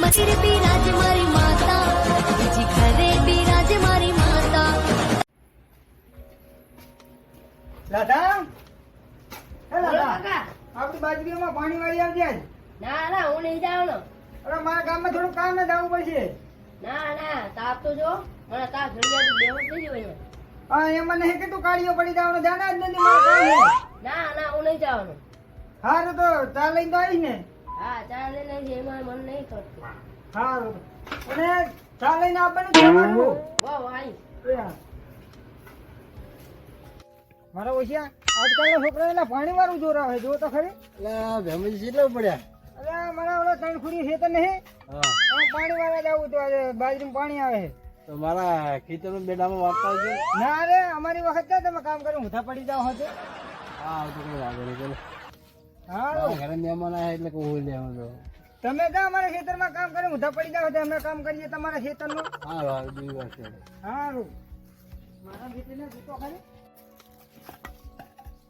મંદિર બિરાજે મારી માતા, બીજી ઘરે બિરાજે મારી માતા. દાદા હે બોલો દાદા, કાકા. આપણી બાજરીઓમાં પાણી વાળી આવજે આજ. ના ના હું નહીં જાઉં અરે મારા ગામમાં થોડું કામ ને જવું પડશે. ના ના તાપ તો જો મને તાપ ઘડિયાળ બેવત નહીં જોઈ હા એમાં નહીં કે તું કાળીઓ પડી જવાનું જાના જ નથી મારા કામ છે. ના ના હું નહીં જવાનું. હારું તો ચા લઈને તો આવીશ ને. હા ચા લઈને આવી એમાં મને નહીં થતું. હારું અને ચા લઈને આપવાનું છે મારું. વાહ ભાઈ મારા ઓછિયા આજકાલના છોકરાઓને પાણી વાળું જોર આવે જો તો ખરી. એટલે ભેમજી કેટલા પડ્યા? અરે મારા ઓલા ત્રણ ખુરી છે તો નહીં હા પાણી વાળા જવું તો આજે બાજરીમાં પાણી આવે છે. તો મારા ખેતરમાં બેડામાં વાપતા છે. ના રે અમારી વખત ત્યાં તમે કામ કરો ઊંધા પડી જાવ હતો. હા તો કઈ વાંધો નહીં ચલો. હારું મારા ઘરે મહેમાન આવ્યા એટલે કહું લેવાનું તો. તમે તો અમારા ખેતરમાં કામ કરી ઊંધા પડી જાવ તો અમે કામ કરીએ તમારા ખેતરનું. હા હા દિવસ છે. હારું મારા બેટીને પૂછો ખાલી.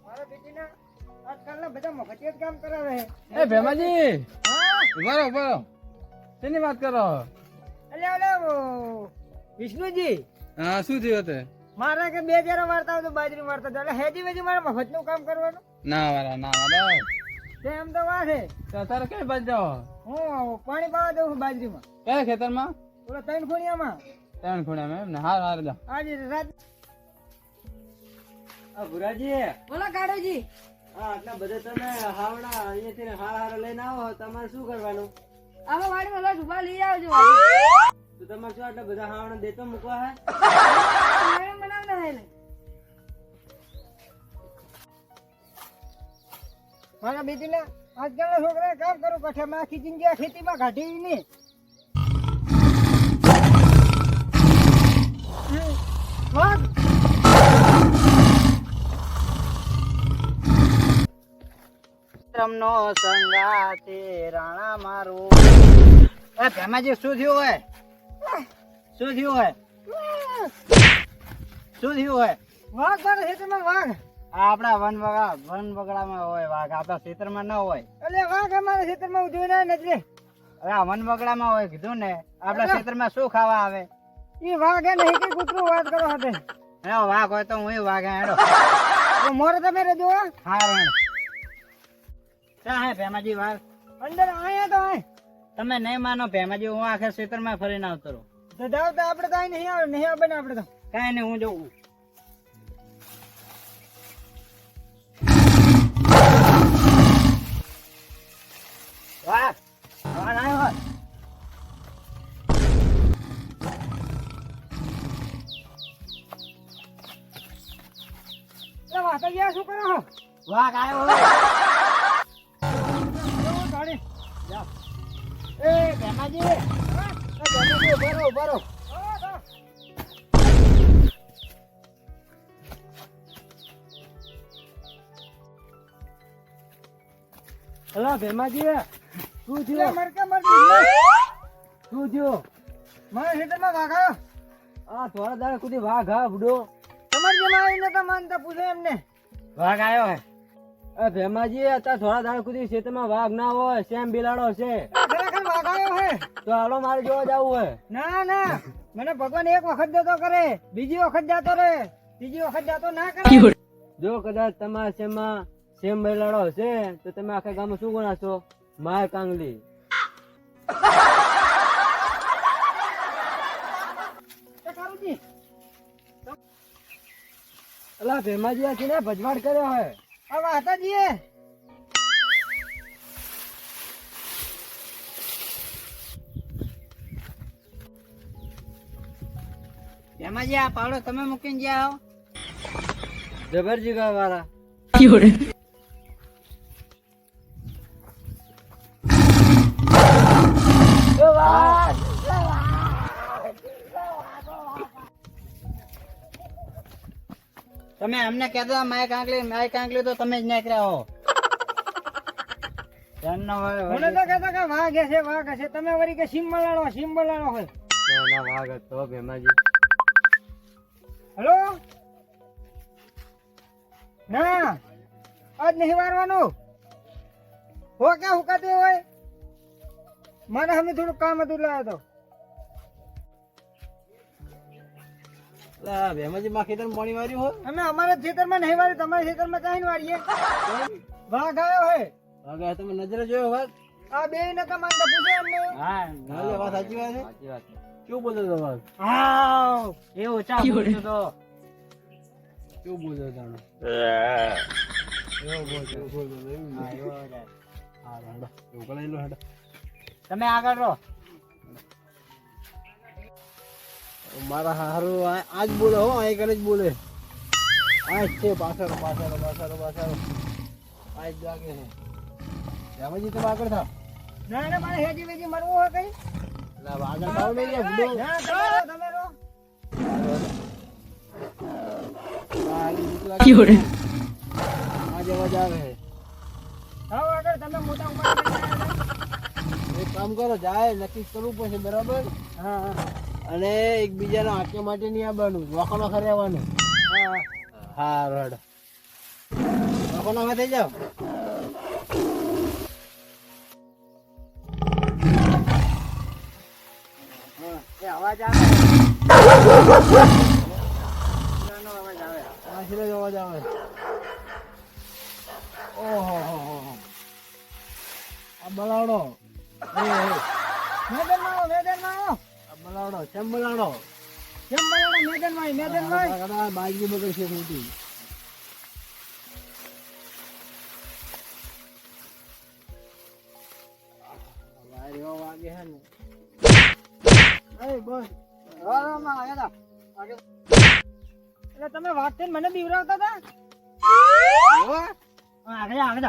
મારા બેટીને આજકાલના બધા મફતિયાત કામ કરાવે છે. એ ભેમાજી હા ઉભા રહો. શેની વાત કરો? એટલે ઓલે વિષ્ણુજી હા શું થયું તે? મારા કે બે જરા વાર્તા હોય તો બાજરી વાર્તા એટલે હેજી વેજી મારે મફતનું કામ કરવાનું. ના વાળા તે એમ તો વાત છે. તો તારે કઈ બાજુ જાઓ? હું પાણી પાવા દઉં છું બાજરીમાં કયા ખેતરમાં? ઓલા ત્રણ ખૂણિયામાં ત્રણ ખૂણામાં એમ ને? હાર હાર જાઓ. આજે રાત ભુરાજી બોલો કાઢોજી. હા આટલા બધા તમે હાવડા અહીંયાથી હાર લઈને આવો તમારે શું કરવાનું? આમાં વાડીમાં લોટ ઉભા લઈ આવજો. તો તમારે શું આટલા બધા હાવડા દેતો મૂકવા હે? બનાવના હે મારા બેટીને આજકાલના છોકરા કામ કરું કઠામાં આખી જિંદગી આ ખેતીમાં કાઢી નહીં. વાહ નો સંગાતે રાણા મારું. એ ભેમાજી શું થયું હોય? શું થયું હોય? શું થયું હોય? વાઘ મારા ખેતરમાં વાઘ. આપડા વન બગડામાં હોય વાઘ, આપડા ખેતરમાં ના હોય. એટલે વાઘ અમારા ખેતરમાં હું જોઈને નથી. અરે વન બગડામાં હોય કીધું ને. આપડા ખેતરમાં શું ખાવા આવે? ઈ વાઘ હે નહીં કે કૂતરું વાત કરો hatte. હે વાઘ હોય તો હું વાઘ હેડો. મોરે તમે રે જો. હા રે. ક્યાં હે ભેમાજી વાઘ? અંદર આયા તો આય. તમે નહીં માનો ભેમાજી, હું આખા ખેતરમાં ફરીને આવતો રહું. તો જાવ તો આપણે તો નહીં આવે ને આપણે તો. કાંઈ નહીં હું જોઉં. વાહ વાહ આવ્યો હોય. વાતા ગયા શું કરો છો? વાઘ આવ્યો હોય. એ ભેમાજી ઉભા રહો. હલો ભેમાજી શું થયું? શું થયું? મારા ખેતરમાં વાઘ આવ્યો. હા થોડા દાડા સુધી વાઘ હા બુડો. તમારે જેમ આવીને તો માનતા પૂછો એમને. વાઘ આવ્યો હે? ભેમાજી અત્યારે થોડા દાડા સુધી ખેતરમાં વાઘ ના હોય, સેમ બિલાડો છે. ખરેખર વાઘ આવ્યો હે? તો હાલો મારે જોવા જવું હોય. ના ના મને ભગવાન એક વખત જતો કરે, બીજી વખત જતો રહે, ત્રીજી વખત જતો ના કરે. જો કદાચ તમારા સેમમાં સેમ બિલાડો હશે તો તમે આખા ગામમાં શું ગણાશો? માય કાંગલી. અલા ભેમાજી આ છે ભજવાડ કર્યો હે. આ વાતાજી ભેમાજી આ પાવડો તમે મૂકીને જાઓ. જબરજી કા વાળા. તમે અમને કહેતો માય કાંકલી તો તમે જ નાખ્યા હો. મને તો કહેતા કે વાઘ હશે તમે વળી કે સિંહ બલાડો હોય. ના વાઘ હતો ભેમાજી. હેલો ના આજ નહીં વારવાનું હો. ક્યાં હુકાતું હોય મને અમે થોડું કામ હતું લાવ્યો તો ભેમાજી માં ખેતર પાણી વાર્યું હોય અમે અમારા ખેતરમાં નહીં વાર્યું તમારા ખેતરમાં કાંઈ વાળીએ વાઘ આવ્યો હોય વાઘ આવ્યો તમે નજરે જોયો વાઘ આ બે નકા માનતા પૂછે અમને હા વાત સાચી વાત છે સાચી વાત શું બોલતો હતો વાઘ હા એવું ચા બોલતો તો શું બોલતો હતો તમે આગળ રહો મારા હારું આજ બોલે હો અહીં જ બોલે આજ છે પાછળ આજ લાગે છે રામાજી તમે આગળ થાવ ના ના મારે હેજી વેજી મરવું હોય કઈ આગળ થાવ નહીં તમે રહો અવાજ આવે આગળ તમે મોટા ઉપાડ એક કામ કરો જાય નક્કી કરવું પડશે બરાબર હા અને એકબીજાના હાથે માટે નહીં આવવાનું વખોનો રહેવાનું હા રડ વખોનો થઈ જાવ અવાજ આવે અવાજ આવે ઓહો આ બલાડો મેદાનમાં બલાડો કેમ બલાડો મેદાનમાં બાઈક બગડ છે મોટી વાગે હે ને બસ એટલે તમે વાગતે મને બીવરાવતા હતા આગળ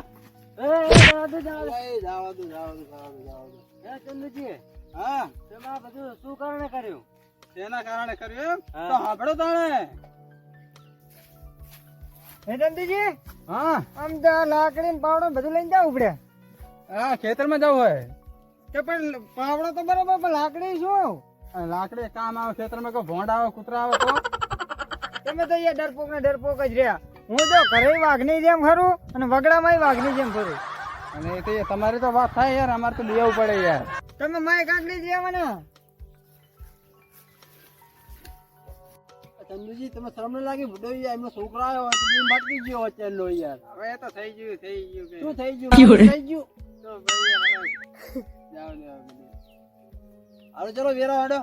ચંદુજી હા તેમાં બધું શું કારણે કર્યું તેના કારણે કર્યું તો હાંભળો તાણે હે ચંદુજી હા આમ તો લાકડી ને પાવડો બધું લઈને જાવ ઉપડે હા ખેતરમાં જવું હોય તો પણ પાવડો તો બરાબર પણ લાકડી શું લાકડી કામ આવે ખેતરમાં કોઈ ભોંડ આવે કૂતરા આવે તો તમે તો અહીંયા ડરપોક જ રહ્યા હું તો ઘરે વાઘની જેમ ખરું અને વગડામાં વાઘની જેમ ખરું અને એ તમારી તો વાત થાય યાર અમારે તો લેવું પડે યાર તમે માય કાઢલી જેમ ને ચંદુજી તમે શરમ ન લાગે બુડો એમનો છોકરો આવ્યો હોય તો બીમ ફાટી ગયો અત્યારનો યાર હવે તો થઈ ગયું શું થઈ ગયું તો ભાઈ જાવ હાલો ચલો વેરા હાડો